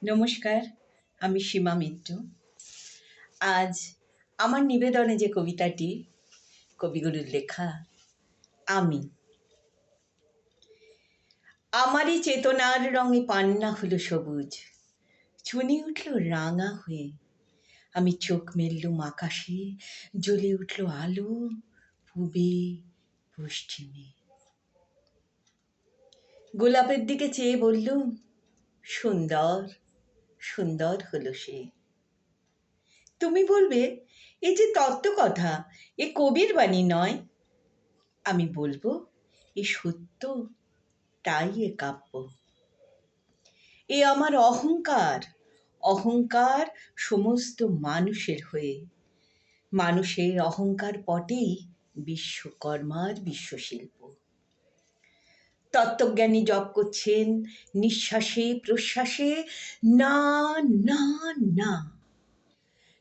নমস্কার, আমি সীমা মিত্র। আজ আমার নিবেদনে যে কবিতাটি কবিগুরুর লেখা, আমি। আমারই চেতনার রঙে পান্না হলো সবুজ, চুনি উঠল রাঙা হয়ে। আমি চোখ মেললুম আকাশে, জ্বলে উঠল আলো পূবে পশ্চিমে। গোলাপের দিকে চেয়ে বললুম, সুন্দর সুন্দর হলো সে। তুমি বলবে, এ যে তত্ত্ব কথা, এ কবির বাণী নয়। আমি বলবো, এ সত্য, তাই এ কাব্য। এ আমার অহংকার, অহংকার সমস্ত মানুষের হয়ে। মানুষের অহংকার পটেই বিশ্বকর্মার বিশ্বশিল্প। তত্ত্বজ্ঞানী জপ করছেন নিঃশ্বাসে প্রশ্বাসে, না না না,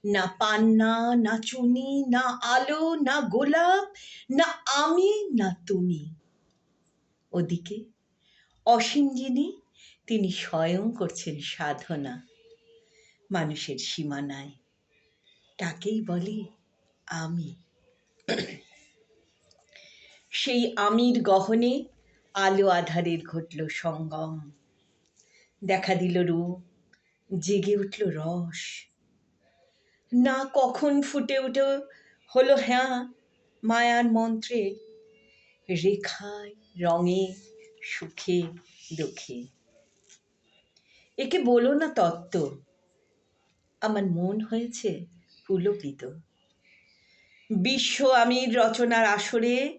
না পান্না, না চুনি, না আলো, না গোলাপ, না আমি, না তুমি। ওদিকে অসীম যিনি, তিনি স্বয়ং করছেন সাধনা মানুষের সীমানায়। তাকেই বলে আমি। সেই আমির গহনে আলো আধারের ঘটল সঙ্গম। দেখা দিল রূপ, জেগে উঠল রস। না কখন ফুটে উঠে হলো হ্যাঁ মায়ার মন্ত্রে, রেখায় রঙে সুখে দুঃখে। একে বলো না তত্ত্ব, আমার মন হয়েছে পুলকিত। বিশ্ব আমির রচনার আসরে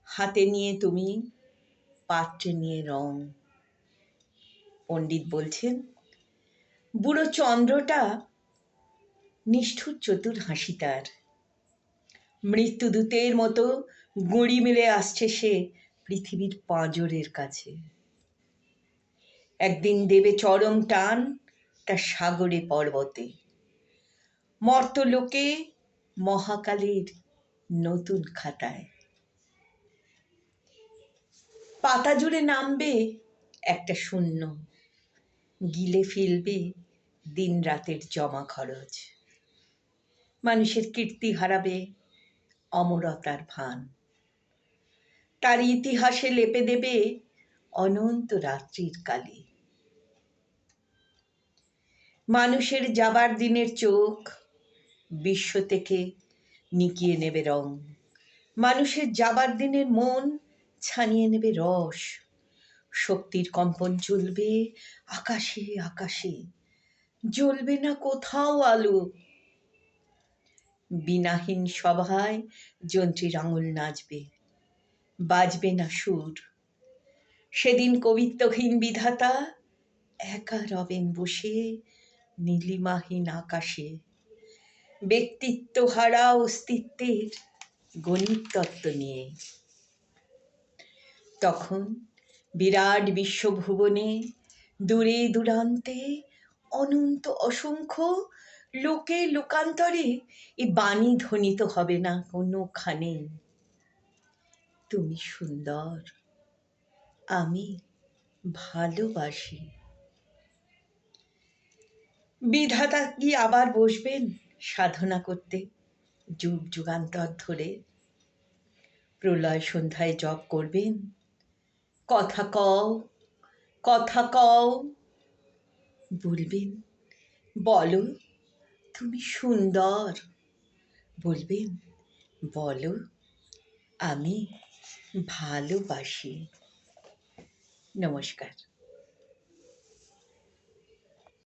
হাতে নিয়ে তুমি পাত্রে নিয়ে রং। পণ্ডিত বলছেন, বুড়ো চন্দ্রটা নিষ্ঠুর চতুর হাসি তার। মৃত্যুদূতের মতো গুঁড়ি মেরে আসছে সে পৃথিবীর পাঁজরের কাছে। একদিন দেবে চরম টান তার সাগরে পর্বতে। মর্তলোকে মহাকালের নতুন খাতায় পাতা জুড়ে নামবে একটা শূন্য, গিলে ফেলবে দিন রাতের জমা খরচ। মানুষের কীর্তি হারাবে অমরতার ভান, তার ইতিহাসে লেপে দেবে অনন্ত রাত্রির কালি। মানুষের যাবার দিনের চোখ বিশ্ব থেকে নিকিয়ে নেবে রং। মানুষের যাবার দিনের মন ছানিয়ে নেবে রস। শক্তির কম্পন চলবে আকাশে আকাশে, জ্বলবে না কোথাও আলো। বিনাহীন সভায় যন্ত্রীর আঙুল নাচবে, বাজবে না সুর। সেদিন কবিত্বহীন বিধাতা একা রবেন বসে নীলিমাহীন আকাশে, ব্যক্তিত্ব হারা অস্তিত্বের গণিত তত্ত্ব নিয়ে। তখন বিরাট বিশ্বভুবনে দূরে দূরান্তে অনন্ত অসংখ্য লোকে লোকান্তরে এ বাণী ধ্বনিত হবে না কোনোখানে, তুমি সুন্দর, আমি ভালোবাসি। বিধাতা কি আবার বসবেন সাধনা করতে যুগ যুগান্তর ধরে? প্রলয় সন্ধ্যায় জপ করবেন, কথা কও কথা কও, বলবেন বলো তুমি সুন্দর, বলবেন বলো আমি ভালোবাসি। নমস্কার।